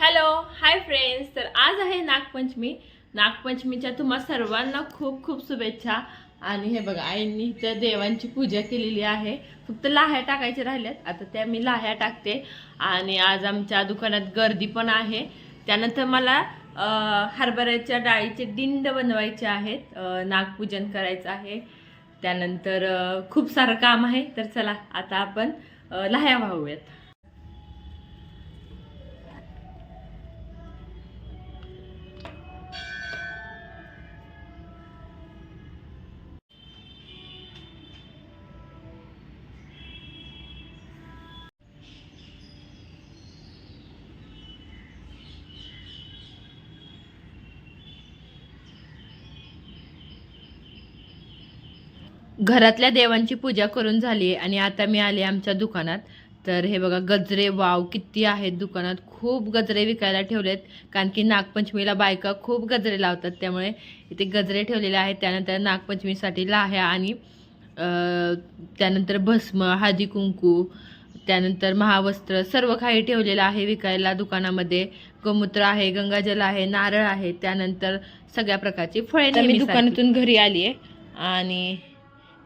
Hello hi friends. तर आज आहे नागपंचमी. नागपंचमीच्या तुम्हा सर्वांना खूप खूप शुभेच्छा. आणि हे बघा, आईंनी त्या देवांची पूजा केलेली आहे. फक्त लाह्या टाकायच्या राहिल्यात, आता त्या मी लाह्या टाकते. आणि आज आमच्या दुकानात गर्दी पण आहे. त्यानंतर मला हरभऱ्याच्या डाळीचे डिंड बनवायचे आहेत, नागपूजन करायचं आहे. त्यानंतर खूप सारं काम आहे. तर चला आता आपण लाह्या वाहूयात. घरातल्या देवांची पूजा करून झाली आणि आता मी आले आमच्या दुकानात. तर हे बघा, गजरे वाव किती आहेत दुकानात. खूप गजरे विकायला ठेवलेत, कारण की नागपंचमीला बायका खूप गजरे लावतात, त्यामुळे इथे गजरे ठेवलेले आहेत. त्यानंतर नागपंचमीसाठी लाह्या आणि त्यानंतर भस्म, हळदी कुंकू, त्यानंतर महावस्त्र, सर्व काही ठेवलेलं आहे विकायला दुकानामध्ये. गोमूत्र आहे, गंगाजल आहे, नारळ आहे, त्यानंतर सगळ्या प्रकारची फळे. मी दुकानातून घरी आली आहे आणि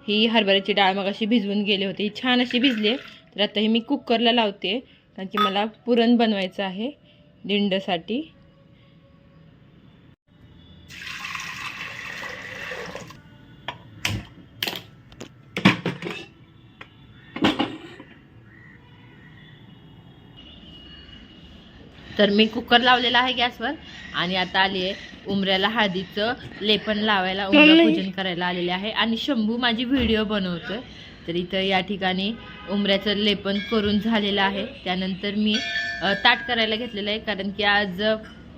ही हरभऱ्याची डाळ मग अशी भिजवून गेले होते, ही छान अशी भिजली आहे. तर आता ही मी कुकरला लावते, कारण की मला पुरण बनवायचं आहे दिंडसाठी. तर मी कुकर लावलेला आहे गॅसवर आणि आता आली आहे उंबऱ्याला हळदीचं लेपन लावायला, उंबरा पूजन करायला आलेले आहे. आणि शंभू माझी व्हिडिओ बनवतोय. तर इथं या ठिकाणी उंबऱ्याचं लेपन करून झालेलं आहे. त्यानंतर मी ताट करायला घेतलेलं आहे, कारण की आज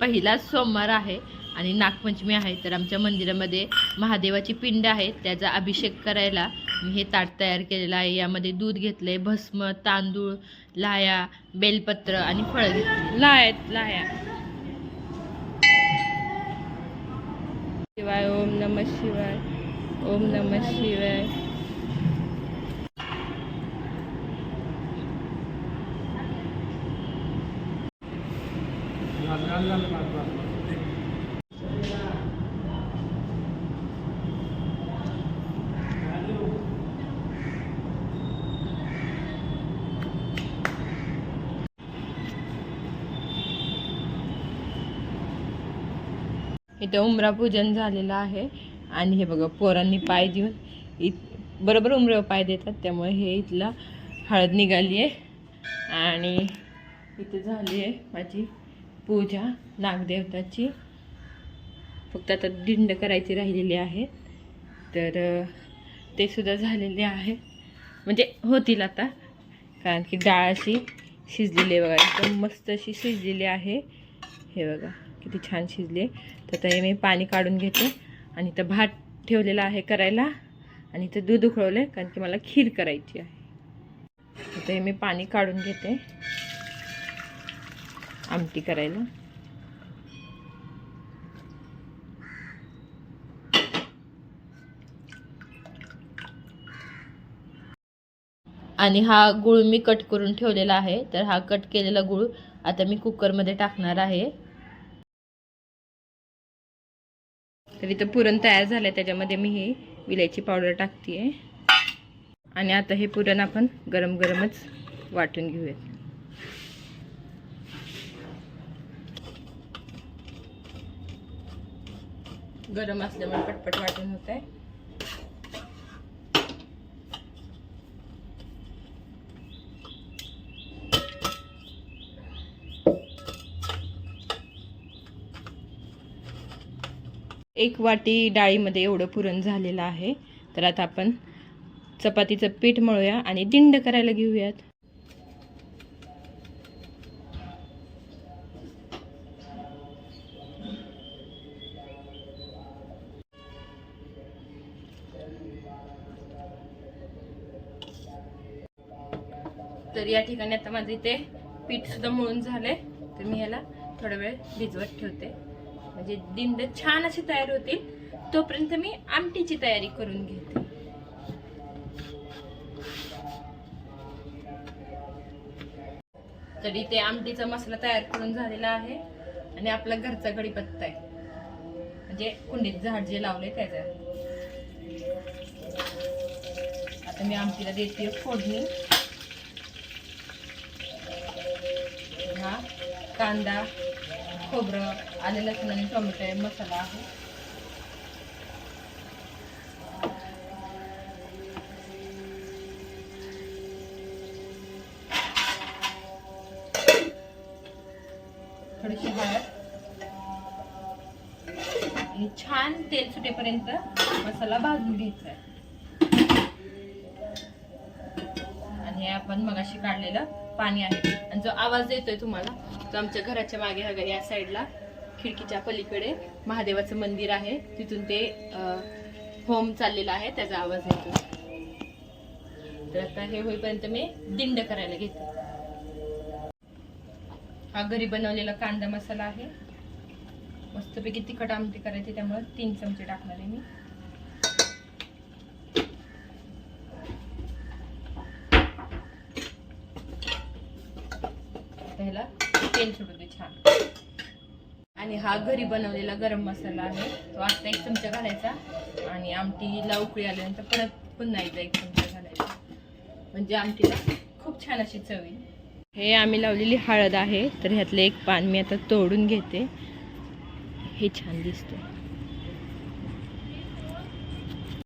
पहिलाच सोमवार आहे आणि नागपंचमी आहे. तर आमच्या मंदिरामध्ये महादेवाची पिंड आहे, त्याचा अभिषेक करायला मी हे ताट तयार केलेलं आहे. यामध्ये दूध घेतलंय, भस्म, तांदूळ, लाह्या, बेलपत्र आणि फळं घेतली. लाह्या शिवाय, ओम नमः शिवाय, ओम नमः शिवाय. इथं उंबरा पूजन झालेलं आहे आणि हे बघा, पोरांनी पाय देऊन बरोबर उंबऱ्यावर पाय देतात, त्यामुळे हे इथला हळद निघाली आहे. आणि इथं झाली आहे माझी पूजा नागदेवताची. फक्त आता दिंड करायची राहिलेली आहे, तर ते सुद्धा झालेले आहे, म्हणजे होतील आता, कारण की डाळ अशी शिजलेली आहे बघा, एकदम मस्त अशी शिजलेली आहे. हे बघा किती छान शिजले. तर ते मी पाणी काढून घेते आणि इथं भात ठेवलेला आहे करायला आणि इथं दूध उकळवलं आहे, कारण की मला खीर करायची आहे. आता हे मी पाणी काढून घेते आमटी करायला. आणि हा गूळ मी कट करून ठेवलेला आहे, तर हा कट केलेला गूळ आता मी कुकरमध्ये टाकणार आहे. तर इथं पुरण तयार झालं आहे, त्याच्यामध्ये मी ही विलायची पावडर टाकते आहे. आणि आता हे पुरण आपण गरम गरमच वाटून घेऊयात. गरम असल्यामुळे पटपट वाटून होत आहे. एक वाटी डाळीमध्ये एवढं पुरण झालेलं आहे. तर आता आपण चपातीचं पीठ मळूया आणि दिंड करायला घेऊयात. तर या ठिकाणी आता माझं इथे पीठ सुद्धा मळून झालंय, तर मी याला थोडा वेळ भिजवत ठेवते, म्हणजे दिंड छान अशी तयार होतील. तोपर्यंत मी आमटीची तयारी करून घेते. तरी ते आमटीचा मसाला तयार करून झालेला आहे आणि आपला घरचा कढीपत्ता आहे, म्हणजे कुंडीत झाड जे लावले त्याचा. आता मी आमटीला देते फोडणी. हा कांदा, खोबरं, आले लसूण आणि टोमॅटो मसाला आहे. थोडीशी हळद आणि छान तेल सुटेपर्यंत मसाला भाजून घ्यायचा आहे. आणि हे आपण मगाशी काढलेलं पाणी आहे. आणि जो आवाज येतोय तुम्हाला तो आमच्या घराच्या मागे वगैरे या साईडला खिडकीच्या पलीकडे महादेवाचं मंदिर आहे, तिथून ते होम चाललेला आहे, त्याचा आवाज येतो. तर आता हे होईपर्यंत मी दिंड करायला घेते. हा घरी बनवलेला कांदा मसाला आहे. मस्तपैकी तिखट आमटी करायची, त्यामुळे 3 चमचे टाकणार आहे मी. ह्याला तेल सुटू दे छान. आणि हा घरी बनवलेला गरम मसाला आहे, तो आता 1 चमचा घालायचा. आणि आमटीला उकळी आल्यानंतर परत पुन्हा एकदा 1 चमचा घालायचा, म्हणजे आमटीला खूप छान अशी चव येईल. हे आम्ही लावलेली हळद आहे, तर ह्यातलं एक पान मी आता तोडून घेते. हे छान दिसते.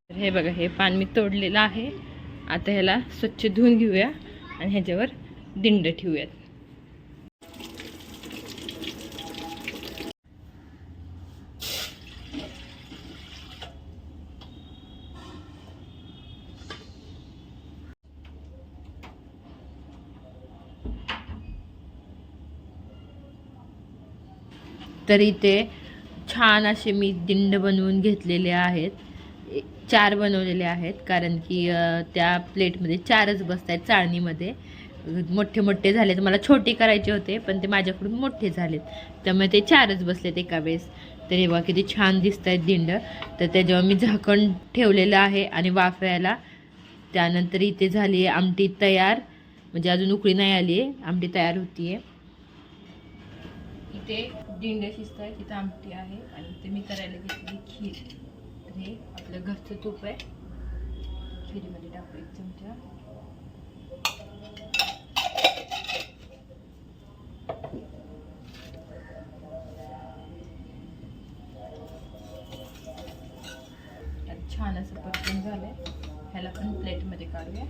तर हे बघा, हे पान मी तोडलेलं आहे. आता ह्याला स्वच्छ धुवून घेऊया आणि ह्याच्यावर दिंड ठेवूयात. तर इथे छान असे मी दिंड बनवून घेतलेले आहेत. 4 बनवलेले आहेत, कारण की त्या प्लेटमध्ये 4च बसत आहेत. चाळणीमध्ये मोठे मोठे झालेत. मला छोटे करायचे होते, पण ते माझ्याकडून मोठे झालेत, त्यामुळे ते 4च बसलेत एका वेळेस. तर हे बघा किती छान दिसत आहेत दिंड. तर त्याच्यावर मी झाकण ठेवलेलं आहे आणि वाफायला. त्यानंतर इथे झाली आहे आमटी तयार, म्हणजे अजून उकळी नाही आली आहे, आमटी तयार होती आहे. इथे दिंड शिजत आहे, तिथं आमटी आहे. आणि इथे मी करायला घेतली खीर. तर हे आपलं घरचं तूप आहे, खिरीमध्ये टाकू 1 चमचा. छान असं परतून झालंय. ह्याला पण प्लेटमध्ये काढूया.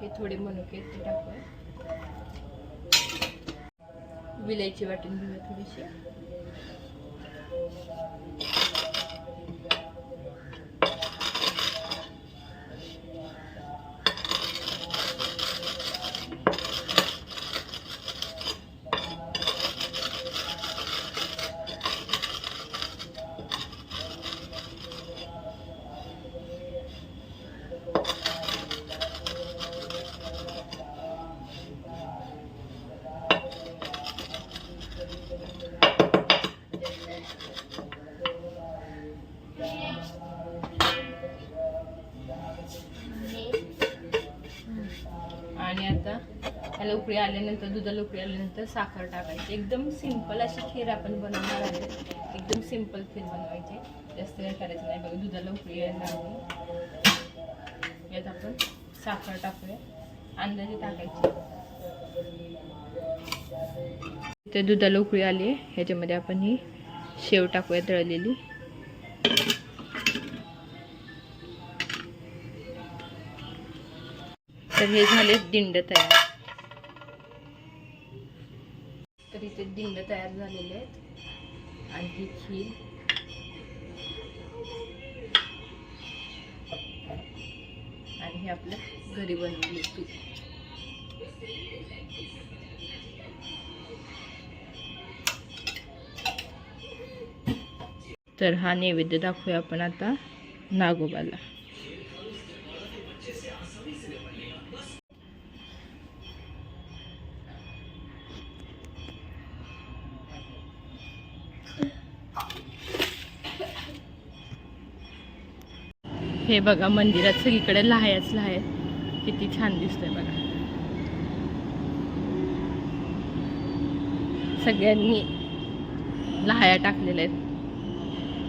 हे थोडे मनुके ते टाकूया. विलायची वाटून घेऊया थोडीशी. आणि आता त्याला उकळी आल्यानंतर, दुधाला उकळी आल्यानंतर साखर टाकायची. एकदम सिंपल अशी खीर आपण बनवणार आहे. एकदम सिंपल खीर बनवायची, जास्त काय करायचं नाही. बघा दुधाला उकळी यायला लागली. यात आपण साखर टाकूया, अंदाजे टाकायची. ते दुधाला उकळी आली आहे, ह्याच्यामध्ये आपण ही शेव टाकूया तळलेली. तर हे झाले दिंड तयार. तर इथे दिंड तयार झालेले आहेत. आणि ही खीर आणि हे आपलं घरी बनवलेले तूप. तर हा नैवेद्य दाखवूया आपण आता नागोबाला. हे बघा मंदिरात सगळीकडे लाह्याच लाह्या, किती छान दिसतंय बघा. सगळ्यांनी लाह्या टाकलेल्या आहेत.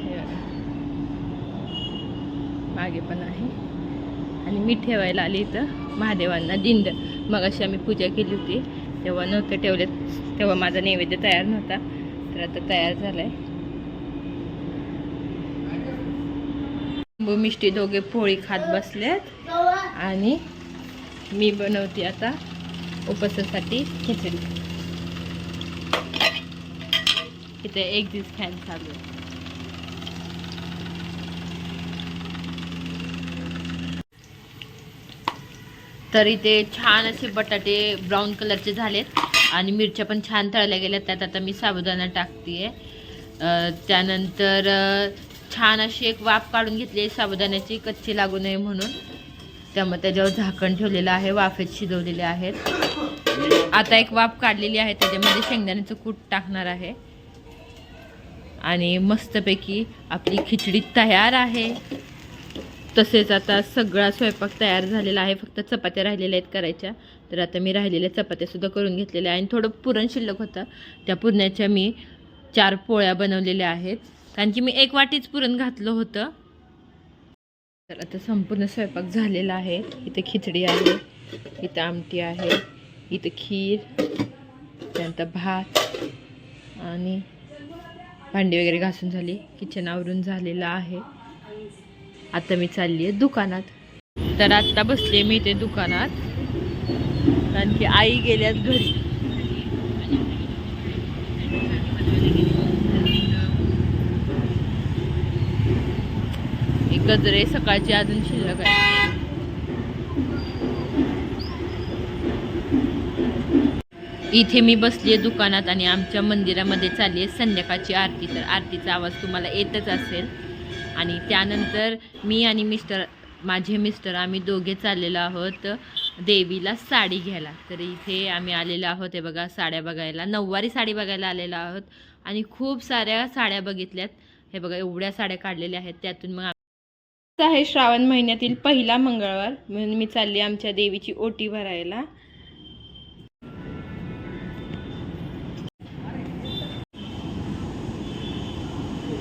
हे बघा मागे पण आहे. आणि मी ठेवायला आली इथं महादेवांना दिंड. मग अशी आम्ही पूजा केली होती तेव्हा नव्हते ठेवले, तेव्हा माझा नैवेद्य तयार नव्हता, तर आता तयार झालाय. मिष्टी दोघे पोळी खात बसलेत आणि मी बनवते आता उपवासासाठी खिचडी. इथे एक दिवस फॅन चालू आहे. तर इथे छान असे बटाटे ब्राऊन कलरचे झालेत आणि मिरच्या पण छान तळल्या गेल्यात. त्यात आता मी साबुदाणा टाकते. त्यानंतर छान अशी एक वाफ काढून घेतली साबुदाण्याची, कच्ची लागू नये म्हणून. त्यामुळे त्याच्यावर झाकण ठेवलेलं आहे, वाफेत शिजवलेले आहेत. आता एक वाफ काढलेली आहे, त्याच्यामध्ये शेंगदाण्याचं कूट टाकणार आहे आणि मस्तपैकी आपली खिचडी तयार आहे. तसेच आता सगळा स्वयंपाक तयार झालेला आहे, फक्त चपात्या राहिलेल्या आहेत करायच्या. तर आता मी राहिलेल्या चपात्यासुद्धा करून घेतलेल्या आहे आणि थोडं पुरण शिल्लक होतं, त्या पुरणाच्या मी 4 पोळ्या बनवलेल्या आहेत, कारण की मी 1 वाटीच पुरण घातलं होतं. तर आता संपूर्ण स्वयंपाक झालेला आहे. इथे खिचडी आहे, इथं आमटी आहे, इथं खीर, त्यानंतर भात आणि भांडी वगैरे घासून झाली, किचन आवरून झालेलं आहे. आता मी चालली आहे दुकानात. तर आत्ता बसले मी इथे दुकानात, कारण की आई गेल्यात घरी. एक गजरे सकाळची अजून शिल्लक आहे. इथे मी बसली आहे दुकानात आणि आमच्या मंदिरामध्ये चालली आहे संध्याकाळची आरती. तर आरतीचा आवाज तुम्हाला येतच असेल. आणि त्यानंतर मी आणि माझे मिस्टर आम्ही दोघे चाललेलो आहोत देवीला साडी घ्यायला. तर इथे आम्ही आलेलो आहोत, हे बघा साड्या बघायला, नऊवारी साडी बघायला आलेलो आहोत आणि खूप साऱ्या साड्या बघितल्यात. हे बघा एवढ्या साड्या काढलेल्या आहेत. त्यातून मग आहे श्रावण महिन्यातील पहिला मंगळवार म्हणून मी चालली आमच्या देवीची ओटी भरायला.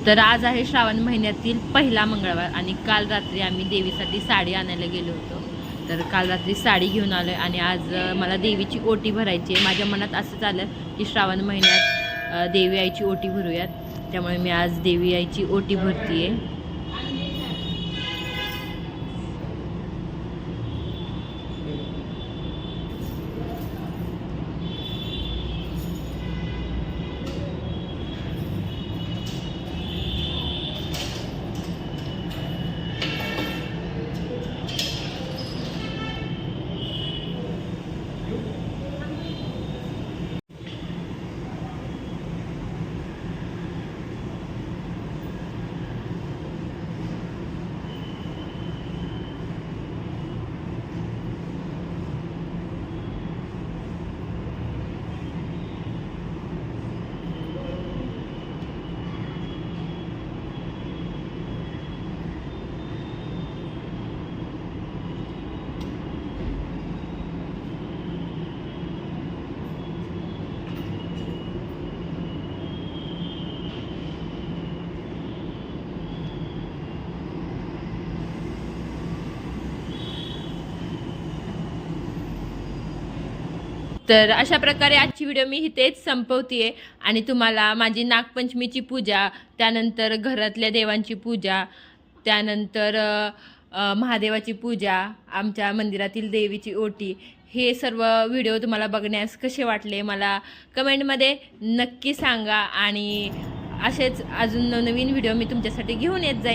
तर आज आहे श्रावण महिन्यातील पहिला मंगळवार आणि काल रात्री आम्ही देवीसाठी साडी आणायला गेलो होतो. तर काल रात्री साडी घेऊन आलो आहे आणि आज मला देवीची ओटी भरायची आहे. माझ्या मनात असं झालं की श्रावण महिन्यात देवी आईची ओटी भरूयात, त्यामुळे मी आज देवी आईची ओटी भरते आहे. तर अशा प्रकारे आजची व्हिडिओ मी इथेच संपवते आणि तुम्हाला माझी नागपंचमीची पूजा, त्यानंतर घरातल्या देवांची पूजा, त्यानंतर महादेवाची पूजा, आमच्या मंदिरातील देवीची ओटी, हे सर्व व्हिडिओ तुम्हाला बघण्यास कसे वाटले मला कमेंटमध्ये नक्की सांगा. आणि असेच अजून नवीन व्हिडिओ मी तुमच्यासाठी घेऊन येत जाईन.